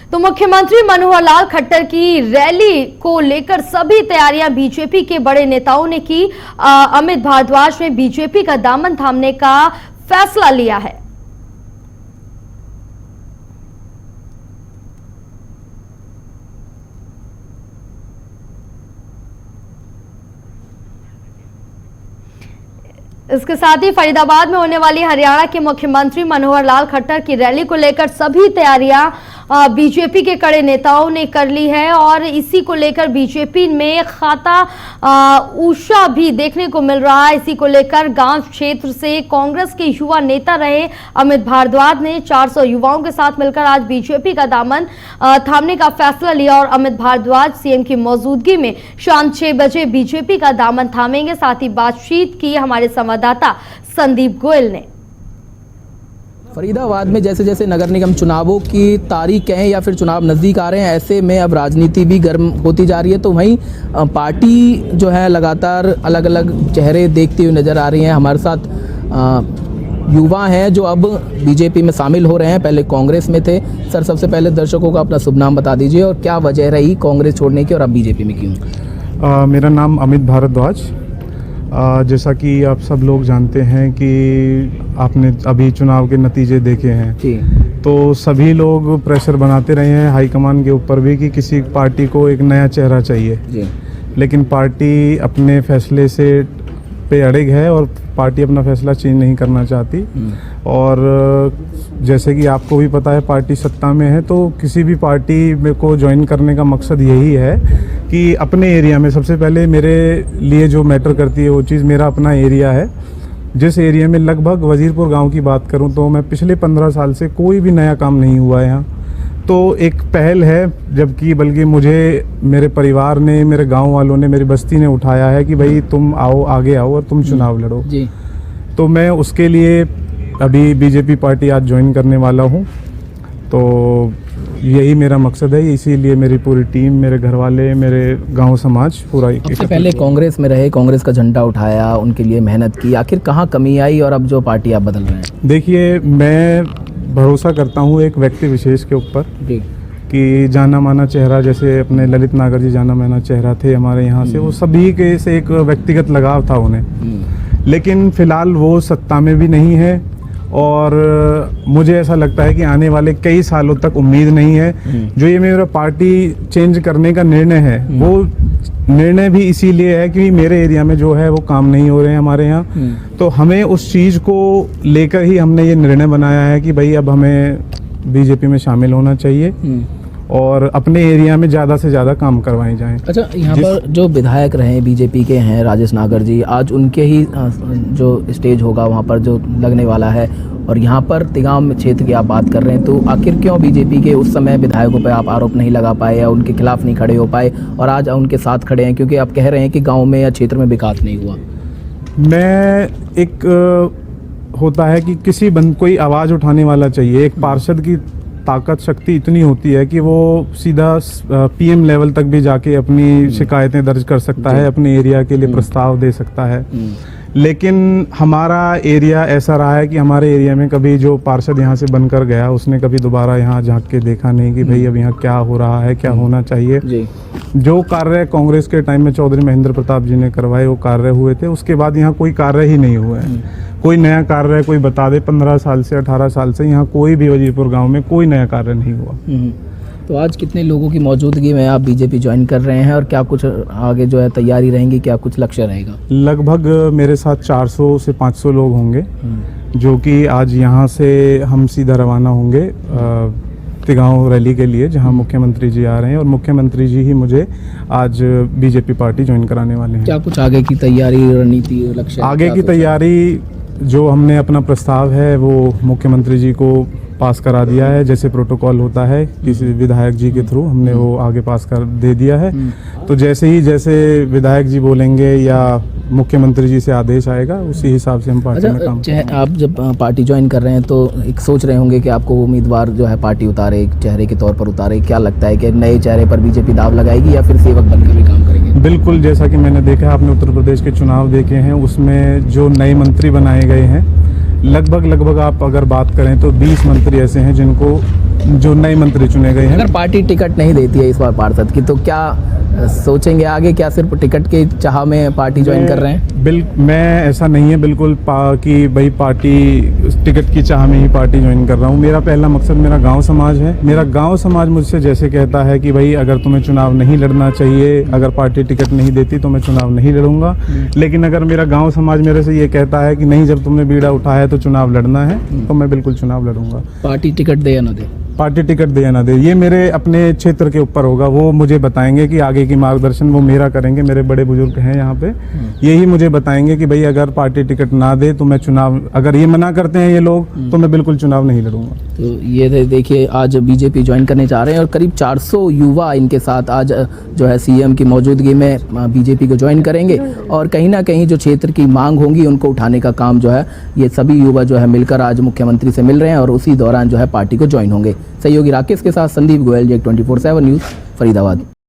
तो मुख्यमंत्री मनोहर लाल खट्टर की रैली को लेकर सभी तैयारियां बीजेपी के बड़े नेताओं ने की। अमित भारद्वाज ने बीजेपी का दामन थामने का फैसला लिया है। इसके साथ ही फरीदाबाद में होने वाली हरियाणा के मुख्यमंत्री मनोहर लाल खट्टर की रैली को लेकर सभी तैयारियां बीजेपी के कड़े नेताओं ने कर ली है और इसी को लेकर बीजेपी में खाता ऊषा भी देखने को मिल रहा है। इसी को लेकर गांव क्षेत्र से कांग्रेस के युवा नेता रहे अमित भारद्वाज ने 400 युवाओं के साथ मिलकर आज बीजेपी का दामन थामने का फैसला लिया और अमित भारद्वाज सीएम की मौजूदगी में शाम 6 बजे बीजेपी का दामन थामेंगे। साथ ही बातचीत की हमारे संवाददाता संदीप गोयल ने। फरीदाबाद में जैसे जैसे नगर निगम चुनावों की तारीख कहें या फिर चुनाव नज़दीक आ रहे हैं, ऐसे में अब राजनीति भी गर्म होती जा रही है। तो वहीं पार्टी जो है लगातार अलग अलग चेहरे देखती हुई नज़र आ रही हैं। हमारे साथ युवा हैं जो अब बीजेपी में शामिल हो रहे हैं, पहले कांग्रेस में थे। सर, सबसे पहले दर्शकों को अपना शुभ नाम बता दीजिए और क्या वजह रही कांग्रेस छोड़ने की और अब बीजेपी में क्यों? मेरा नाम अमित भारद्वाज। जैसा कि आप सब लोग जानते हैं कि आपने अभी चुनाव के नतीजे देखे हैं जी, तो सभी लोग प्रेशर बनाते रहे हैं हाईकमान के ऊपर भी कि किसी पार्टी को एक नया चेहरा चाहिए जी। लेकिन पार्टी अपने फैसले से पे अड़िग है और पार्टी अपना फैसला चेंज नहीं करना चाहती। और जैसे कि आपको भी पता है पार्टी सत्ता में है, तो किसी भी पार्टी में को ज्वाइन करने का मकसद यही है कि अपने एरिया में सबसे पहले मेरे लिए जो मैटर करती है वो चीज़ मेरा अपना एरिया है। जिस एरिया में लगभग वजीरपुर गांव की बात करूं तो मैं पिछले 15 साल से कोई भी नया काम नहीं हुआ है यहाँ, तो एक पहल है। जबकि बल्कि मुझे मेरे परिवार ने, मेरे गांव वालों ने, मेरी बस्ती ने उठाया है कि भाई तुम आओ, आगे आओ और तुम चुनाव लड़ो जी। तो मैं उसके लिए अभी बीजेपी पार्टी आज ज्वाइन करने वाला हूँ। तो यही मेरा मकसद है, इसीलिए मेरी पूरी टीम, मेरे घर वाले, मेरे गांव समाज पूरा। सबसे पहले कांग्रेस में रहे, कांग्रेस का झंडा उठाया, उनके लिए मेहनत की, आखिर कहाँ कमी आई और अब जो पार्टी आप बदल रहे हैं? देखिए, मैं भरोसा करता हूँ एक व्यक्ति विशेष के ऊपर कि जाना माना चेहरा, जैसे अपने ललित नागर जी जाना माना चेहरा थे हमारे यहाँ से, वो सभी के से एक व्यक्तिगत लगाव था उन्हें। लेकिन फिलहाल वो सत्ता में भी नहीं है और मुझे ऐसा लगता है कि आने वाले कई सालों तक उम्मीद नहीं है। जो ये मेरा पार्टी चेंज करने का निर्णय है वो निर्णय भी इसीलिए है कि मेरे एरिया में जो है वो काम नहीं हो रहे हैं हमारे यहाँ। तो हमें उस चीज़ को लेकर ही हमने ये निर्णय बनाया है कि भाई अब हमें बीजेपी में शामिल होना चाहिए और अपने एरिया में ज़्यादा से ज़्यादा काम करवाए जाएं। अच्छा, यहाँ पर जो विधायक रहे बीजेपी के हैं राजेश नागर जी, आज उनके ही जो स्टेज होगा वहाँ पर जो लगने वाला है और यहाँ पर तिगांव क्षेत्र की आप बात कर रहे हैं, तो आखिर क्यों बीजेपी के उस समय विधायकों पर आप आरोप नहीं लगा पाए या उनके खिलाफ नहीं खड़े हो पाए और आज उनके साथ खड़े हैं? क्योंकि आप कह रहे हैं कि गाँव में या क्षेत्र में विकास नहीं हुआ। मैं एक होता है कि किसी कोई आवाज़ उठाने वाला चाहिए। एक पार्षद की ताकत शक्ति इतनी होती है कि वो सीधा पीएम लेवल तक भी जाके अपनी शिकायतें दर्ज कर सकता है, अपने एरिया के लिए प्रस्ताव दे सकता है। लेकिन हमारा एरिया ऐसा रहा है कि हमारे एरिया में कभी जो पार्षद यहाँ से बनकर गया उसने कभी दोबारा यहाँ झांक के देखा नहीं कि भाई अब यहाँ क्या हो रहा है, क्या होना चाहिए जी। जो कार्य कांग्रेस के टाइम में चौधरी महेंद्र प्रताप जी ने करवाए वो कार्य हुए थे, उसके बाद यहाँ कोई कार्य ही नहीं हुआ है। कोई नया कार्य कोई बता दे, 15 साल से 18 साल से यहाँ कोई भी वजीरपुर गांव में कोई नया कार्य नहीं हुआ। तो आज कितने लोगों की मौजूदगी में आप बीजेपी ज्वाइन कर रहे हैं और क्या कुछ आगे जो है तैयारी रहेंगी, क्या कुछ लक्ष्य रहेगा? लगभग मेरे साथ 400 से 500 लोग होंगे जो कि आज यहाँ से हम सीधा रवाना होंगे तिगांव रैली के लिए, जहाँ मुख्यमंत्री जी आ रहे हैं और मुख्यमंत्री जी ही मुझे आज बीजेपी पार्टी ज्वाइन कराने वाले हैं। क्या कुछ आगे की तैयारी, रणनीति, लक्ष्य? आगे की तैयारी जो हमने अपना प्रस्ताव है वो मुख्यमंत्री जी को पास करा दिया है, जैसे प्रोटोकॉल होता है किसी विधायक जी के थ्रू हमने वो आगे पास कर दे दिया है। तो जैसे विधायक जी बोलेंगे या मुख्यमंत्री जी से आदेश आएगा उसी हिसाब से हम पार्टी में काम करेंगे। आप जब पार्टी ज्वाइन कर रहे हैं तो एक सोच रहे होंगे कि आपको उम्मीदवार जो है पार्टी उतारे, चेहरे के तौर पर उतारे, क्या लगता है कि नए चेहरे पर बीजेपी दाव लगाएगी या फिर सेवक बनकर भी काम करेंगे? बिल्कुल, जैसा कि मैंने देखा है, आपने उत्तर प्रदेश के चुनाव देखे हैं, उसमें जो नए मंत्री बनाए गए हैं, लगभग आप अगर बात करें तो 20 मंत्री ऐसे हैं जिनको जो नए मंत्री चुने गए हैं। अगर पार्टी टिकट नहीं देती है इस बार पार्षद की, तो क्या सोचेंगे आगे? क्या सिर्फ टिकट के चाह में पार्टी ज्वाइन कर रहे हैं? मैं ऐसा नहीं है बिल्कुल कि भाई पार्टी टिकट की चाह में ही पार्टी ज्वाइन कर रहा हूँ। मेरा पहला मकसद मेरा गांव समाज है। मेरा गांव समाज मुझसे जैसे कहता है कि भाई अगर तुम्हें चुनाव नहीं लड़ना चाहिए, अगर पार्टी टिकट नहीं देती तो मैं चुनाव नहीं लड़ूंगा। लेकिन अगर मेरा गाँव समाज मेरे से ये कहता है कि नहीं, जब तुमने बीड़ा उठाया तो चुनाव लड़ना है, तो मैं बिल्कुल चुनाव लड़ूंगा। पार्टी टिकट दे या न दे? पार्टी टिकट दे या ना दे, ये मेरे अपने क्षेत्र के ऊपर होगा। वो मुझे बताएंगे कि आगे की मार्गदर्शन वो मेरा करेंगे। मेरे बड़े बुजुर्ग हैं यहाँ पे, यही मुझे बताएंगे कि भाई अगर पार्टी टिकट ना दे तो मैं चुनाव, अगर ये मना करते हैं ये लोग, तो मैं बिल्कुल चुनाव नहीं लड़ूंगा। तो ये देखिए, आज बीजेपी ज्वाइन करने जा रहे हैं और करीब 400 युवा इनके साथ आज जो है सीएम की मौजूदगी में बीजेपी को ज्वाइन करेंगे और कहीं ना कहीं जो क्षेत्र की मांग होंगी उनको उठाने का काम जो है ये सभी युवा जो है मिलकर आज मुख्यमंत्री से मिल रहे हैं और उसी दौरान जो है पार्टी को ज्वाइन होंगे। सहयोगी राकेश के साथ संदीप गोयल, J24/7 न्यूज़, फरीदाबाद।